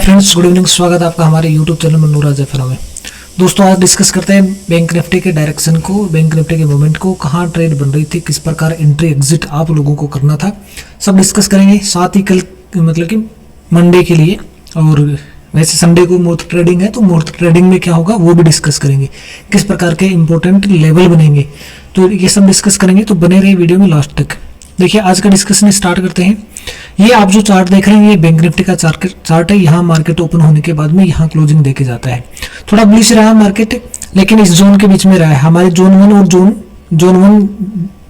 Friends, good evening. स्वागत है आपका हमारे यूट्यूब चैनल मनोरा जफरा में। दोस्तों, आज डिस्कस करते हैं बैंक निफ्टी के डायरेक्शन को, बैंक निफ्टी के मूवमेंट को, कहाँ ट्रेड बन रही थी, किस प्रकार एंट्री एग्जिट आप लोगों को करना था, सब डिस्कस करेंगे। साथ ही कल मतलब कि मंडे के लिए, और वैसे संडे को मुहूर्त ट्रेडिंग है तो मुहूर्त ट्रेडिंग में क्या होगा वो भी डिस्कस करेंगे, किस प्रकार के इंपॉर्टेंट लेवल बनेंगे, तो ये सब डिस्कस करेंगे। तो बने रहिए वीडियो में लास्ट तक। देखिए, आज का डिस्कशन स्टार्ट करते हैं। ये आप जो चार्ट देख रहे हैं, ये बैंक निफ्टी का चार्ट है। यहाँ मार्केट ओपन होने के बाद में यहाँ क्लोजिंग देके जाता है। थोड़ा बुलिश रहा मार्केट, लेकिन इस जोन के बीच में रहा है। हमारे जोन 1 और जोन 1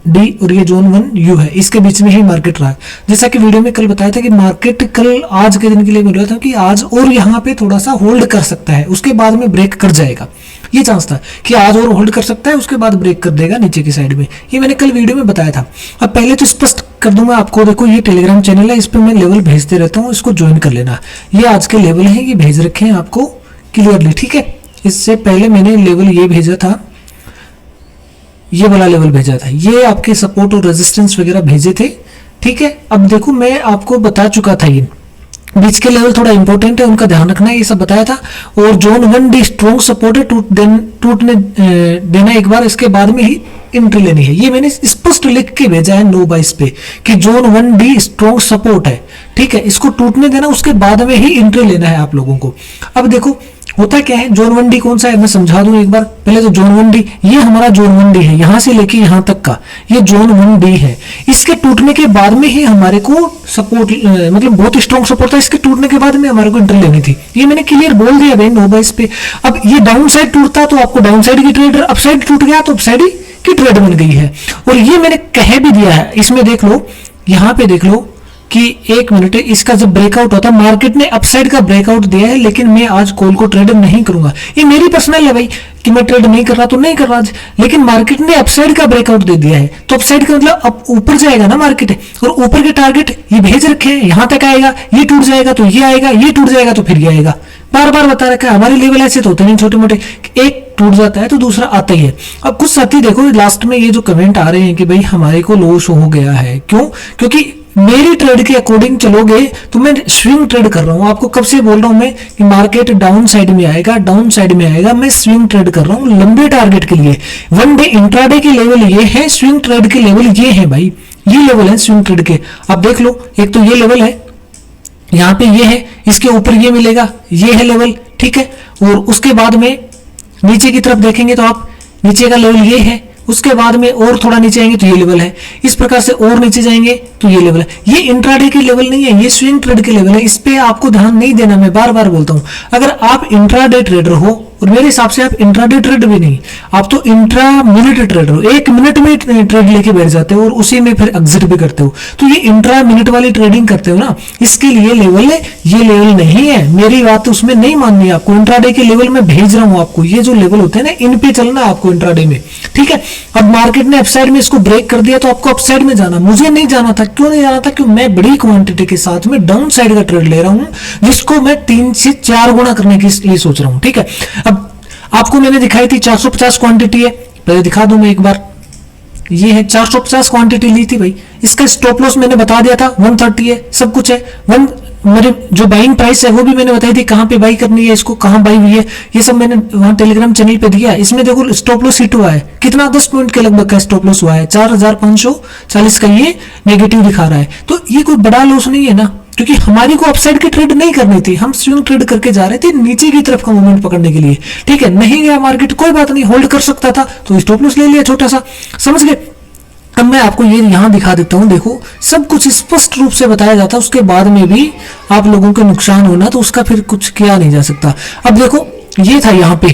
डी और ये जोन 1 यू है, इसके बीच में ही मार्केट रहा है। जैसा कि वीडियो में कल बताया था कि मार्केट कल आज के दिन के लिए मिल रहा था कि आज और यहाँ पे थोड़ा सा होल्ड कर सकता है, उसके बाद में ब्रेक कर जाएगा। ये चांस था कि आज और होल्ड कर सकता है, उसके बाद ब्रेक कर देगा नीचे की साइड में। ये मैंने कल वीडियो में बताया था। अब पहले तो स्पष्ट कर दूंगा आपको, देखो ये टेलीग्राम चैनल है, इस पर मैं लेवल भेजते रहता हूँ, इसको ज्वाइन कर लेना। ये आज के लेवल है, ये भेज रखे हैं आपको क्लियरली, ठीक है। इससे पहले मैंने लेवल ये भेजा था, ये वाला लेवल भेजा था, ये आपके सपोर्ट और रेजिस्टेंस वगैरह भेजे थे, ठीक है। अब देखो, मैं आपको बता चुका था, ये बीच के लेवल थोड़ा इंपॉर्टेंट है, उनका ध्यान रखना है, ये सब बताया था। और जोन 1 डी स्ट्रॉन्ग सपोर्ट है, टूटने देना एक बार, इसके बाद में ही एंट्री लेनी है। ये मैंने स्पष्ट लिख के भेजा है 9/22 पे कि जोन 1 डी स्ट्रॉन्ग सपोर्ट है, ठीक है। इसको टूटने देना, उसके बाद में ही एंट्री लेना है आप लोगों को। अब देखो होता क्या है, जोन 1 डी कौन सा है मैं समझा दूं एक बार। पहले तो जोन 1 डी, ये हमारा जोन 1 डी है, यहां से लेके यहां तक का ये जोन 1 डी है। इसके टूटने के बाद में ही हमारे को सपोर्ट, मतलब बहुत स्ट्रॉन्ग सपोर्ट था, इसके टूटने के बाद में हमारे को एंट्री लेनी थी। ये मैंने क्लियर बोल दिया भाई 9/22 पे। अब ये डाउन साइड टूटता तो आपको डाउन साइड की ट्रेड, अप साइड टूट गया तो अप साइड की ट्रेड बन गई है। और ये मैंने कह भी दिया है, इसमें देख लो, यहां पे देख लो कि एक मिनट, इसका जब ब्रेकआउट होता, मार्केट ने अपसाइड का ब्रेकआउट दिया है, लेकिन मैं आज कॉल को ट्रेड नहीं करूंगा। ये मेरी पर्सनल है भाई कि मैं ट्रेड नहीं कर रहा तो नहीं कर रहा आज, लेकिन मार्केट ने अपसाइड का ब्रेकआउट दे दिया है, तो अपसाइड का मतलब अब ऊपर जाएगा ना मार्केट, और ऊपर के टारगेट ये भेज रखे हैं, यहां तक आएगा, ये टूट जाएगा तो ये आएगा, ये टूट जाएगा तो फिर ये आएगा। बार बार बता रखा है, हमारे लेवल ऐसे तो होते नहीं छोटे मोटे, एक टूट जाता है तो दूसरा आता ही है। अब कुछ साथी देखो लास्ट में ये जो कमेंट आ रहे हैं कि भाई हमारे को लॉस हो गया है, क्यों? क्योंकि मेरी ट्रेड के अकॉर्डिंग चलोगे तो मैं स्विंग ट्रेड कर रहा हूं। आपको कब से बोल रहा हूं मैं कि मार्केट डाउन साइड में आएगा, डाउन साइड में आएगा, मैं स्विंग ट्रेड कर रहा हूं लंबे टारगेट के लिए। वन डे इंट्राडे के लेवल ये है, स्विंग ट्रेड के लेवल ये है भाई, ये लेवल है स्विंग ट्रेड के। आप देख लो, एक तो ये लेवल है, यहाँ पे ये है, इसके ऊपर ये मिलेगा, ये है लेवल, ठीक है। और उसके बाद में नीचे की तरफ देखेंगे तो आप, नीचे का लेवल ये है, उसके बाद में और थोड़ा नीचे आएंगे तो ये लेवल है, इस प्रकार से और नीचे जाएंगे तो ये लेवल है। ये इंट्राडे के लेवल नहीं है, ये स्विंग ट्रेड के लेवल है। इस पे आपको ध्यान नहीं देना, मैं बार बार बोलता हूं। अगर आप इंट्राडे ट्रेडर हो, और मेरे हिसाब से आप इंट्राडे ट्रेड भी नहीं, आप तो इंट्रा मिनट ट्रेडर हो, 1 मिनट में ट्रेड लेके बैठ जाते हो और उसी में फिर एग्जिट भी करते हो। तो ये इंट्रा मिनट वाली ट्रेडिंग करते हो ना, इसके लिए लेवल है, ये लेवल नहीं है। मेरी बात उसमें नहीं माननी है आपको। इंट्राडे के लेवल में भेज रहा हूं आपको, ये जो लेवल होते हैं ना, इन पे चलना है आपको इंट्राडे में, ठीक है। अब मार्केट ने अपसाइड में इसको ब्रेक कर दिया तो आपको अपसाइड में जाना, मुझे नहीं जाना था। क्यों नहीं जाना था? क्योंकि मैं बड़ी क्वांटिटी के साथ में डाउन साइड का ट्रेड ले रहा हूं, जिसको मैं 3 से 4 गुना करने के लिए सोच रहा हूं, ठीक है। अब आपको मैंने दिखाई थी 450 क्वांटिटी है, पहले दिखा दूं मैं एक बार। ये है 450 क्वांटिटी ली थी भाई, इसका स्टॉप लॉस मैंने बता दिया था 130 है, सब कुछ है। मेरे जो बाइंग प्राइस है वो भी मैंने बताई थी, कहां पे बाई करनी है, इसको कहां बाई हुई है, ये सब मैंने वहां टेलीग्राम चैनल पे दिया है। इसमें देखो स्टॉप लॉस हिट हुआ है, कितना 10 पॉइंट के लगभग का स्टॉप लॉस हुआ है, 4540 का ये नेगेटिव दिखा रहा है। तो ये कोई बड़ा लॉस नहीं है ना, क्योंकि हमारी को अपसाइड की ट्रेड नहीं करनी थी, हम स्विंग ट्रेड करके जा रहे थे नीचे की तरफ का मूवमेंट पकड़ने के लिए, ठीक है। नहीं गया मार्केट, कोई बात नहीं, होल्ड कर सकता था तो स्टॉप लॉस ले लिया छोटा सा, समझ गए। अब मैं आपको ये यहां दिखा देता हूं, देखो सब कुछ स्पष्ट रूप से बताया जाता है, उसके बाद में भी आप लोगों को नुकसान होना तो उसका फिर कुछ किया नहीं जा सकता। अब देखो ये था यहाँ पे,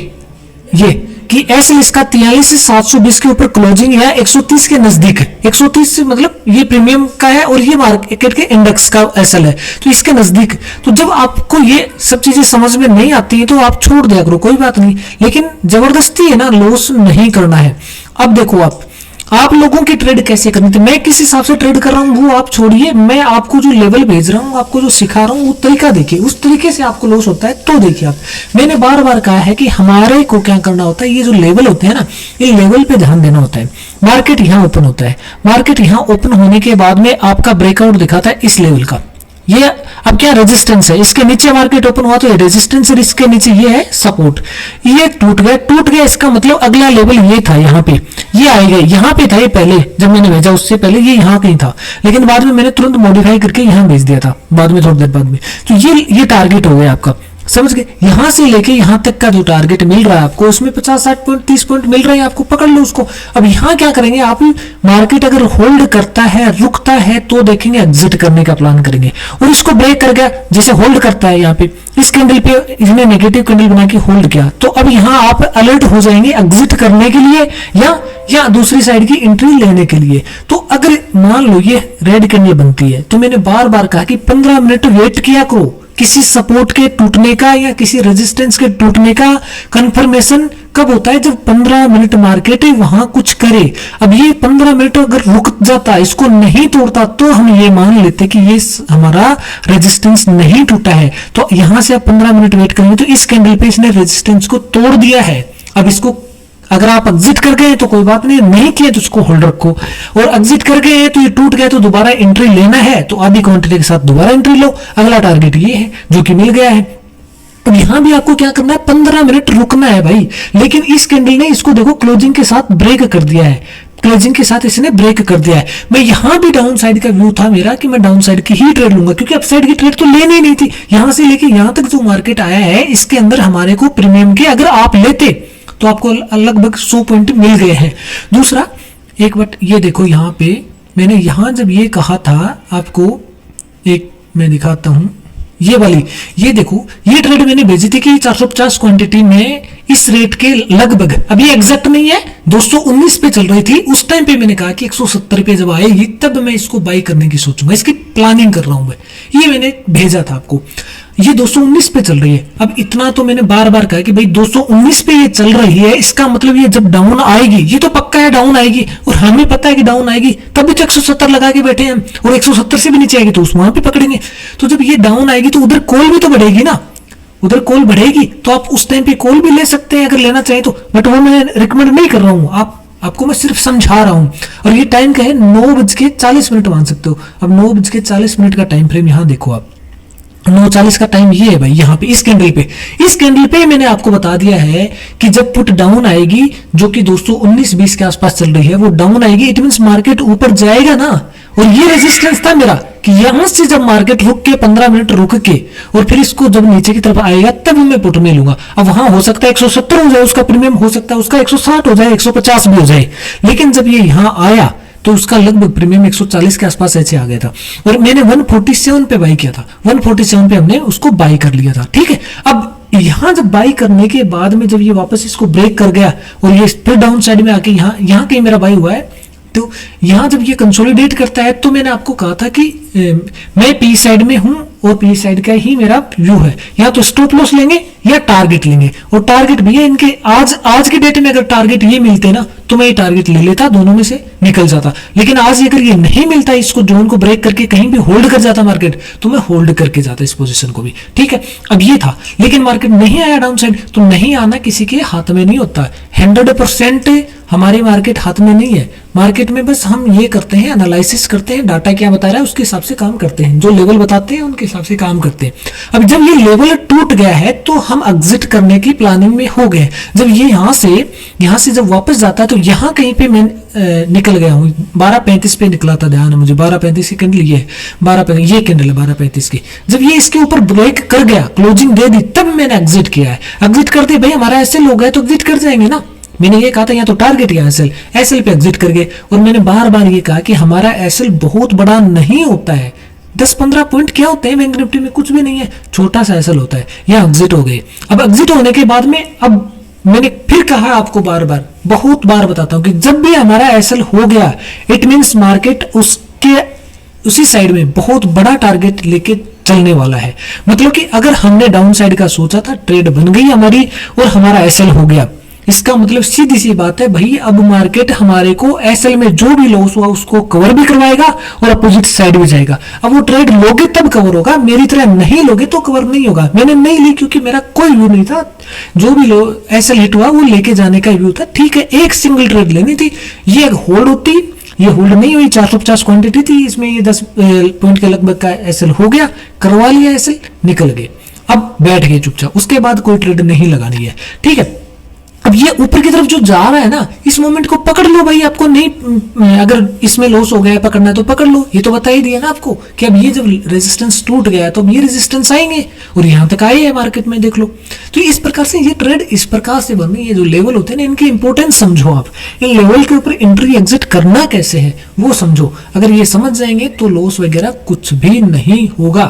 ये कि एसएल इसका 43 से 720 के ऊपर क्लोजिंग है, 130 के नजदीक है। 130 से मतलब ये प्रीमियम का है और ये मार्केट के इंडेक्स का एसएल है, तो इसके नजदीक। तो जब आपको ये सब चीजें समझ में नहीं आती है तो आप छोड़ दिया करो, कोई बात नहीं, लेकिन जबरदस्ती है ना, लॉस नहीं करना है। अब देखो आप लोगों की ट्रेड कैसे करनी थी, मैं किस हिसाब से ट्रेड कर रहा हूं वो आप छोड़िए, मैं आपको जो लेवल भेज रहा हूं, आपको जो सिखा रहा हूं वो तरीका देखिए, उस तरीके से आपको लॉस होता है तो देखिए आप। मैंने बार बार कहा है कि हमारे को क्या करना होता है, ये जो लेवल होते हैं ना, ये लेवल पे ध्यान देना होता है। मार्केट यहाँ ओपन होता है, मार्केट यहाँ ओपन होने के बाद में आपका ब्रेकआउट दिखाता है इस लेवल का, ये अब क्या रेजिस्टेंस है, इसके नीचे मार्केट ओपन हुआ तो ये रेजिस्टेंस और इसके नीचे ये है सपोर्ट। ये टूट गया, इसका मतलब अगला लेवल ये था, यहाँ पे ये आएगा, यहाँ पे था ये पहले जब मैंने भेजा उससे पहले ये यहाँ कहीं था, लेकिन बाद में मैंने तुरंत मॉडिफाई करके यहाँ भेज दिया था बाद में, थोड़ी देर बाद में। तो ये टारगेट हो गया आपका, समझ गए। यहां से लेके यहां तक का जो टारगेट मिल रहा है आपको, उसमें 50-60 पॉइंट 30 पॉइंट मिल रहे हैं आपको, पकड़ लो उसको। अब यहां क्या करेंगे आप, मार्केट अगर होल्ड करता है, रुकता है, तो देखेंगे एग्जिट करने का प्लान करेंगे। और इसको ब्रेक कर गया, जैसे होल्ड करता है यहाँ पे, इस कैंडल पे इसने नेगेटिव कैंडल बना के होल्ड किया, तो अब यहां आप अलर्ट हो जाएंगे एग्जिट करने के लिए या दूसरी साइड की एंट्री लेने के लिए। तो अगर मान लो ये रेड कैंडल बनती है, तो मैंने बार बार कहा कि 15 मिनट वेट किया करो किसी सपोर्ट के टूटने का या किसी रेजिस्टेंस के टूटने का। कंफर्मेशन कब होता है, जब 15 मिनट मार्केट वहां कुछ करे। अब ये 15 मिनट अगर रुक जाता, इसको नहीं तोड़ता, तो हम ये मान लेते कि ये हमारा रेजिस्टेंस नहीं टूटा है। तो यहां से आप 15 मिनट वेट करेंगे तो इस कैंडल पे इसने रेजिस्टेंस को तोड़ दिया है। अब इसको अगर आप एग्जिट कर गए तो कोई बात नहीं किए तो उसको होल्ड रखो, और एग्जिट कर गए तो ये टूट गया तो दोबारा एंट्री लेना है तो आधी क्वांटिटी के साथ दोबारा एंट्री लो। अगला टारगेट ये है जो कि मिल गया है। अब यहां भी आपको क्या करना है, 15 मिनट रुकना है भाई। लेकिन इस कैंडल ने इसको देखो क्लोजिंग के साथ ब्रेक कर दिया है, क्लोजिंग के साथ इसने ब्रेक कर दिया है। मैं यहां भी डाउन साइड का व्यू था मेरा कि मैं डाउन साइड की ही ट्रेड लूंगा, क्योंकि अपसाइड की ट्रेड तो लेनी नहीं थी। यहां से लेके यहां तक जो मार्केट आया है, इसके अंदर हमारे को प्रीमियम के अगर आप लेते तो आपको लगभग 100 पॉइंट मिल गए हैं। दूसरा एक बात ये देखो, यहां पे मैंने यहां जब ये कहा था आपको, एक मैं दिखाता हूं, ये वाली, ये देखो ये ट्रेड मैंने भेजी थी कि 450 क्वांटिटी में इस रेट के लगभग, अभी एग्जैक्ट नहीं है, 219 पे चल रही थी। उस टाइम पे मैंने कहा कि 170 पे जब आएगी तब मैं इसको बाई करने की सोचूंगा, इसकी प्लानिंग कर रहा हूं मैं। ये मैंने भेजा था आपको, ये 219 पे चल रही है। अब इतना तो मैंने बार बार कहा कि भाई 219 पे ये चल रही है, इसका मतलब ये जब डाउन आएगी, ये तो पक्का है डाउन आएगी, और हमें पता है कि डाउन आएगी, तभी तो 170 लगा के बैठे हैं, और 170 से भी नीचे आएगी तो उस वहां पे पकड़ेंगे। तो जब ये डाउन आएगी तो उधर कॉल भी तो बढ़ेगी ना, उधर कॉल बढ़ेगी तो आप उस टाइम पे कॉल भी ले सकते हैं अगर लेना चाहे तो, बट वो मैं रिकमेंड नहीं कर रहा हूँ, आपको मैं सिर्फ समझा रहा हूं। और ये टाइम का है 9:40 मान सकते हो। अब 9:40 का टाइम फ्रेम यहां देखो आप, 9:40 का टाइम ये है भाई। यहाँ पे इस कैंडल पे मैंने आपको बता दिया है कि जब पुट डाउन आएगी, जो कि 219-20 के आसपास चल रही है, वो डाउन आएगी, इट मींस मार्केट ऊपर जाएगा ना। और ये रेजिस्टेंस था मेरा कि यहां से जब मार्केट रुक के 15 मिनट रुक के और फिर इसको जब नीचे की तरफ आएगा तब मैं पुट में लूंगा। अब वहां हो सकता है 170 हो जाए उसका प्रीमियम, हो सकता है उसका 160 हो जाए, 150 भी हो जाए, लेकिन जब ये यहां आया तो उसका लगभग प्रीमियम 140 के आसपास ऐसे आ गया था। और मैंने 147 पे बाई किया था, 147 पे हमने उसको बाई कर लिया था, ठीक है। अब यहां जब बाई करने के बाद में जब ये वापस इसको ब्रेक कर गया और ये फिर डाउन साइड में आके यहां कहीं मेरा बाई हुआ है, तो यहां जब ये कंसोलिडेट करता है तो मैंने आपको कहा था कि मैं पी साइड में हूं और पी साइड का ही मेरा व्यू है। या तो स्टॉप लॉस लेंगे या टारगेट लेंगे, और टारगेट भी है इनके आज के डेट में अगर टारगेट ये मिलते ना तो मैं ये टारगेट ले लेता, दोनों में से निकल जाता। लेकिन आज अगर ये नहीं मिलता, इसको जोन को ब्रेक करके कहीं भी होल्ड कर जाता मार्केट, तो मैं होल्ड करके जाता इस पोजीशन को भी, ठीक है। अब ये था, लेकिन मार्केट नहीं आया डाउन साइड, तो नहीं आना किसी के हाथ में नहीं होता। 100% हमारी मार्केट हाथ में नहीं है। मार्केट में बस हम ये करते हैं, एनालिसिस करते हैं, डाटा क्या बता रहा है उसके हिसाब से काम करते हैं, जो लेवल बताते हैं उनके हिसाब से काम करते हैं। अब जब ये लेवल टूट गया है तो हम एग्जिट करने की प्लानिंग में हो गए। जब ये यहां से जब वापस जाता है तो यहां कहीं पे मैं निकल गया हूं, 12:35 पे निकला था, ध्यान है मुझे, 12:35 की कैंडल ये है, 12:35 ये कैंडल है 12:35 की। जब ये इसके ऊपर ब्रेक कर गया, क्लोजिंग दे दी, तब मैंने एग्जिट किया है। एग्जिट करते भाई हमारा एसएल हो गया तो एग्जिट कर जाएंगे ना। मैंने ये कहा था या तो टारगेट या एसएल पे एग्जिट कर गए। और मैंने बार बार ये कहा कि हमारा एसएल बहुत बड़ा नहीं होता है, 10-15 पॉइंट क्या होते हैं बैंक निफ्टी में, कुछ भी नहीं है, छोटा सा एसएल होता है। यहाँ एग्जिट हो गए। अब एग्जिट होने के बाद में, अब मैंने फिर कहा आपको बार बार, बहुत बार बताता हूं कि जब भी हमारा एसएल हो गया, इट मींस मार्केट उसी साइड में बहुत बड़ा टारगेट लेके चलने वाला है। मतलब कि अगर हमने डाउन साइड का सोचा था, ट्रेड बन गई हमारी और हमारा एसएल हो गया, इसका मतलब सीधी सी बात है भाई, अब मार्केट हमारे को एसएल में जो भी लॉस हुआ उसको कवर भी करवाएगा और अपोजिट साइड भी जाएगा। अब वो ट्रेड लोगे तब कवर होगा, मेरी तरह नहीं लोगे तो कवर नहीं होगा। मैंने नहीं ली क्योंकि मेरा कोई व्यू नहीं था, जो भी एसएल हिट हुआ वो लेके जाने का व्यू था, ठीक है। एक सिंगल ट्रेड लेनी थी, ये होल्ड होती, ये होल्ड नहीं हुई, 450 क्वांटिटी थी इसमें, ये 10 पॉइंट के लगभग का एसएल हो गया, करवा लिया एसएल, निकल गए, अब बैठ गए चुपचाप, उसके बाद कोई ट्रेड नहीं लगानी है, ठीक है। अब ये ऊपर की तरफ जो जा रहा है ना, इस मोमेंट को पकड़ लो भाई, आपको नहीं, अगर इसमें लॉस हो गया है पकड़ना है तो पकड़ लो, ये तो बता ही दिया ना आपको कि अब ये जब रेजिस्टेंस टूट गया तो अब ये रेजिस्टेंस आएंगे और यहां तक आए हैं मार्केट में, देख लो। तो इस प्रकार से ये ट्रेड इस प्रकार से बन रही है, जो लेवल होते हैं ना इनकी इंपॉर्टेंस समझो आप, इन लेवल के ऊपर एंट्री एग्जिट करना कैसे है वो समझो, अगर ये समझ जाएंगे तो लॉस वगैरह कुछ भी नहीं होगा,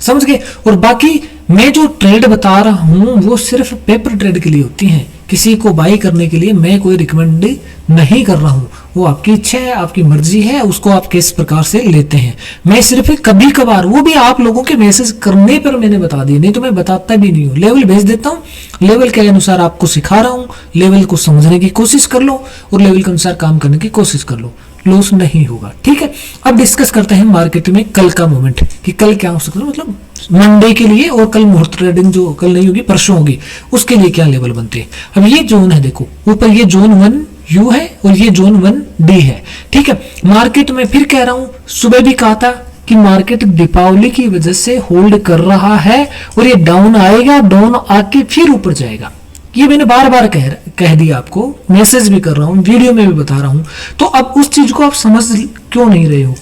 समझ गए। और बाकी मैं जो ट्रेड बता रहा हूं वो सिर्फ पेपर ट्रेड के लिए होती हैं, किसी को बाई करने के लिए मैं कोई रिकमेंड नहीं कर रहा हूं, वो आपकी इच्छा है, आपकी मर्जी है, उसको आप किस प्रकार से लेते हैं। मैं सिर्फ कभी कभार, वो भी आप लोगों के मैसेज करने पर मैंने बता दिया, नहीं तो मैं बताता भी नहीं हूँ, लेवल भेज देता हूँ, लेवल के अनुसार आपको सिखा रहा हूँ, लेवल को समझने की कोशिश कर लो और लेवल के अनुसार काम करने की कोशिश कर लो, लॉस नहीं होगा, ठीक है। अब डिस्कस करते हैं मार्केट में कल का मोमेंट, कि कल क्या हो सकता है, मतलब मंडे के लिए, और कल मुहूर्त ट्रेडिंग जो कल नहीं होगी परसों होगी, उसके लिए क्या लेवल बनते हैं। अब ये जोन है, देखो ऊपर ये जोन 1 यू है और ये जोन 1 डी है, ठीक है। मार्केट में फिर कह रहा हूं, सुबह भी कहा था कि मार्केट दीपावली की वजह से होल्ड कर रहा है और ये डाउन आएगा, डाउन आके फिर ऊपर जाएगा, ये मैंने बार बार कह दिया आपको, मैसेज भी कर रहा हूं, वीडियो में भी बता रहा हूं, तो अब उस चीज को आप समझ क्यों नहीं रहे हो,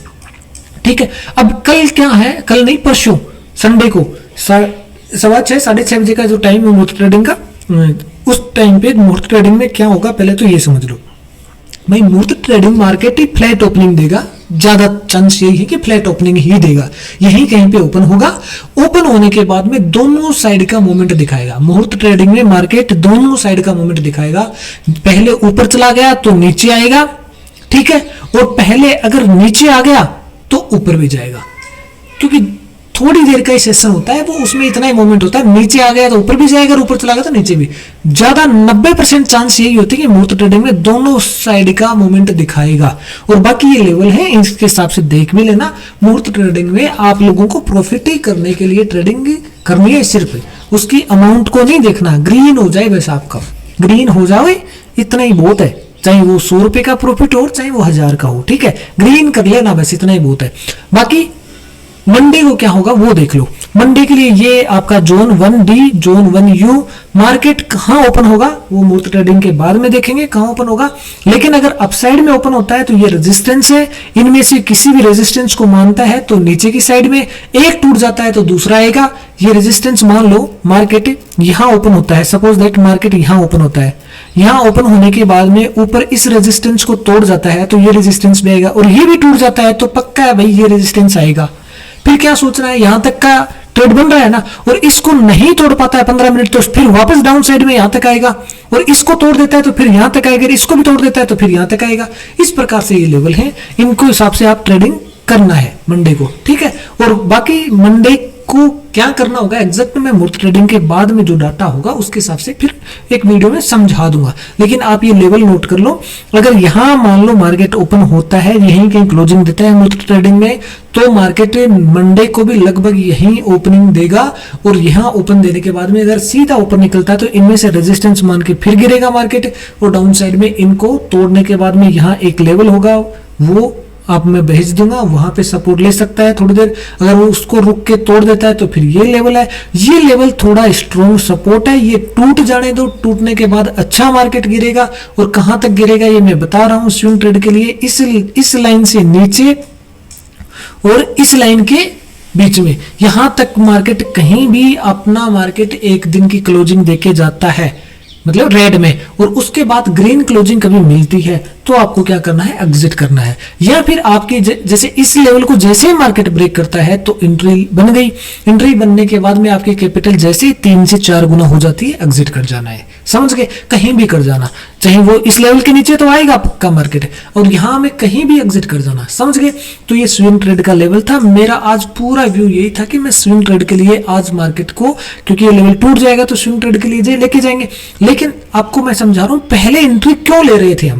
ठीक है। अब कल क्या है, कल नहीं परसों संडे को 6:15 6:30 बजे का जो टाइम है मुहूर्त ट्रेडिंग का, उस टाइम पे मुहूर्त ट्रेडिंग में क्या होगा पहले तो ये समझ लो भाई। मुहूर्त ट्रेडिंग मार्केट ही फ्लैट ओपनिंग देगा, ज्यादा चांस यही है कि फ्लैट ओपनिंग ही देगा, यही कहीं पे ओपन होगा, ओपन होने के बाद में दोनों साइड का मूवमेंट दिखाएगा। मुहूर्त ट्रेडिंग में मार्केट दोनों साइड का मूवमेंट दिखाएगा, पहले ऊपर चला गया तो नीचे आएगा, ठीक है, और पहले अगर नीचे आ गया तो ऊपर भी जाएगा, क्योंकि थोड़ी देर का ही सेशन होता है वो, उसमें इतना ही मूवमेंट होता है, नीचे आ गया तो ऊपर भी जाएगा और ऊपर चला गया तो नीचे भी, ज्यादा 90% चांस यही होती है कि मुहूर्त ट्रेडिंग में दोनों साइड का मूवमेंट दिखाएगा। और बाकी ये लेवल है, इसके हिसाब से देख भी लेना। मुहूर्त ट्रेडिंग में आप लोगों को प्रॉफिट ही करने के लिए ट्रेडिंग करनी है, सिर्फ उसकी अमाउंट को नहीं देखना, ग्रीन हो जाए बस, आपका ग्रीन हो जाए इतना ही बहुत है, चाहे वो 100 रुपए का प्रॉफिट हो चाहे वो 1000 का हो, ठीक है, ग्रीन कर लेना बस, इतना ही बहुत है। बाकी मंडे को क्या होगा वो देख लो। मंडे के लिए ये आपका zone 1 D, zone 1 you, market कहां ओपन होगा वो मुहूर्त ट्रेडिंग के बाद में देखेंगे कहां ओपन होगा। लेकिन अगर अपसाइड में ओपन होता है तो ये रेजिस्टेंस है, इनमें से किसी भी रेजिस्टेंस को मानता है तो नीचे की साइड में एक टूट जाता है तो दूसरा आएगा। ये रेजिस्टेंस मान लो मार्केट यहां ओपन होता है, सपोज दैट मार्केट यहां ओपन होता है, यहां ओपन होने के बाद में ऊपर इस रेजिस्टेंस को तोड़ जाता है तो ये रेजिस्टेंस भी आएगा, और ये भी टूट जाता है तो पक्का है भाई ये रेजिस्टेंस आएगा। फिर क्या सोचना है, यहां तक का ट्रेड बन रहा है ना, और इसको नहीं तोड़ पाता है 15 मिनट तो फिर वापस डाउन साइड में यहां तक आएगा, और इसको तोड़ देता है तो फिर यहां तक आएगा, इसको भी तोड़ देता है तो फिर यहां तक आएगा। इस प्रकार से ये लेवल है, इनको हिसाब से आप ट्रेडिंग करना है मंडे को, ठीक है। और बाकी मंडे को क्या करना होगा एग्जैक्ट में मुहूर्त ट्रेडिंग के बाद में जो डाटा होगा उसके हिसाब से फिर एक वीडियो में समझा दूंगा। लेकिन आप ये लेवल नोट कर लो, अगर यहां मान लो मार्केट ओपन होता है, यहीं कहीं क्लोजिंग देता है मुहूर्त ट्रेडिंग में, तो मार्केट मंडे को भी लगभग यहीं ओपनिंग देगा, और यहां ओपन देने के बाद में अगर सीधा ऊपर निकलता है तो इनमें से रेजिस्टेंस मान के फिर गिरेगा मार्केट, और डाउन साइड में इनको तोड़ने के बाद में यहाँ एक लेवल होगा, वो आप मैं भेज दूंगा, वहां पे सपोर्ट ले सकता है थोड़ी देर, अगर वो उसको रुक के तोड़ देता है तो फिर ये लेवल है, ये लेवल थोड़ा स्ट्रॉन्ग सपोर्ट है, ये टूट जाने दो, टूटने के बाद अच्छा मार्केट गिरेगा, और कहां तक गिरेगा ये मैं बता रहा हूं स्विंग ट्रेड के लिए, इस लाइन से नीचे और इस लाइन के बीच में, यहां तक मार्केट कहीं भी अपना मार्केट एक दिन की क्लोजिंग देके जाता है, मतलब रेड में, और उसके बाद ग्रीन क्लोजिंग कभी मिलती है तो आपको क्या करना है, एग्जिट करना है। या फिर आपकी जैसे इस लेवल को जैसे ही मार्केट ब्रेक करता है तो एंट्री बन गई, एंट्री बनने के बाद में आपकी कैपिटल जैसे 3 से 4 गुना हो जाती है, एग्जिट कर जाना है, समझ गए, कहीं भी कर जाना, चाहे वो इस लेवल के नीचे तो आएगा पक्का मार्केट, और यहां में कहीं भी एग्जिट कर जाना, समझ गए। तो ये स्विंग ट्रेड का लेवल था मेरा, आज पूरा व्यू यही था कि मैं स्विंग ट्रेड के लिए आज मार्केट को, क्योंकि ये लेवल टूट जाएगा तो स्विंग ट्रेड के लिए लेके जाएंगे। लेकिन आपको मैं समझा रहा हूं पहले एंट्री क्यों ले रहे थे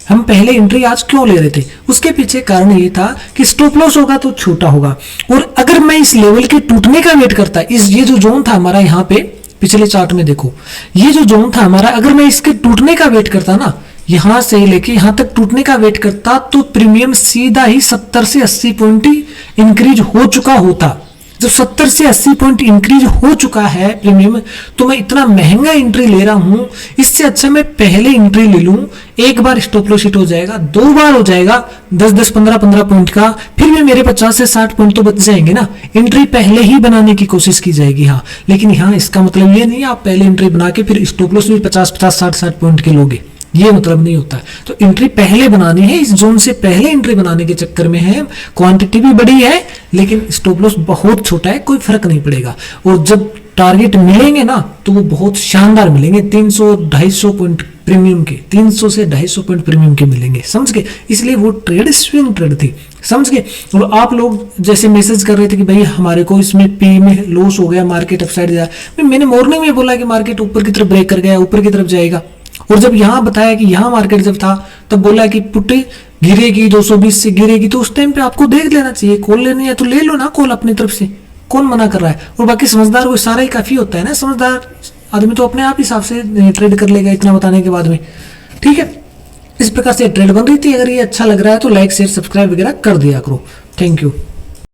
हम पहले एंट्री आज क्यों ले रहे थे, उसके पीछे कारण ये था कि स्टॉप लॉस होगा तो छोटा होगा, और अगर मैं इस लेवल के टूटने का वेट करता, ये जो जोन था हमारा यहाँ पे पिछले चार्ट में देखो, ये जो जोन था हमारा, अगर मैं इसके टूटने का वेट करता ना, यहां से लेके यहां तक टूटने का वेट करता तो प्रीमियम सीधा ही 70 से 80 पॉइंट इंक्रीज हो चुका होता। जब 70 से 80 पॉइंट इंक्रीज हो चुका है प्रीमियम, तो मैं इतना महंगा एंट्री ले रहा हूं, इससे अच्छा मैं पहले एंट्री ले लूं। एक बार स्टॉप लॉस हिट हो जाएगा, 2 बार हो जाएगा 10-10, 15-15 पॉइंट का, फिर भी मेरे 50 से 60 पॉइंट तो बच जाएंगे ना। एंट्री पहले ही बनाने की कोशिश की जाएगी। हाँ, लेकिन यहाँ इसका मतलब ये नहीं आप पहले एंट्री बना के फिर स्टॉप लॉस भी 50-50, 60-60 पॉइंट के लोगे, ये मतलब नहीं होता है। तो एंट्री पहले बनानी है, इस जोन से पहले एंट्री बनाने के चक्कर में है। क्वांटिटी भी बड़ी है लेकिन स्टॉप लॉस बहुत छोटा है, कोई फर्क नहीं पड़ेगा। और जब टारगेट मिलेंगे ना तो वो बहुत शानदार मिलेंगे, 300-250 पॉइंट प्रीमियम के, 300 से 250 पॉइंट प्रीमियम के मिलेंगे, समझ गए। इसलिए वो ट्रेड स्विंग ट्रेड थी, समझ गए। और आप लोग जैसे मैसेज कर रहे थे कि भाई हमारे को इसमें पी में लॉस हो गया, मार्केट अपसाइड जाए। मैंने मॉर्निंग में बोला कि मार्केट ऊपर की तरफ ब्रेक कर गया, ऊपर की तरफ जाएगा। और जब यहां बताया कि यहां मार्केट जब था तब बोला कि पुट गिरेगी 220 से गिरेगी, तो उस टाइम पे आपको देख लेना चाहिए। कॉल लेनी है तो ले लो ना कॉल अपनी तरफ से, कौन मना कर रहा है। और बाकी समझदार को सारा ही काफी होता है ना, समझदार आदमी तो अपने आप हिसाब से ट्रेड कर लेगा इतना बताने के बाद में, ठीक है। इस प्रकार से ट्रेड बन रही थी। अगर ये अच्छा लग रहा है तो लाइक शेयर सब्सक्राइब वगैरह कर दिया करो। Thank you.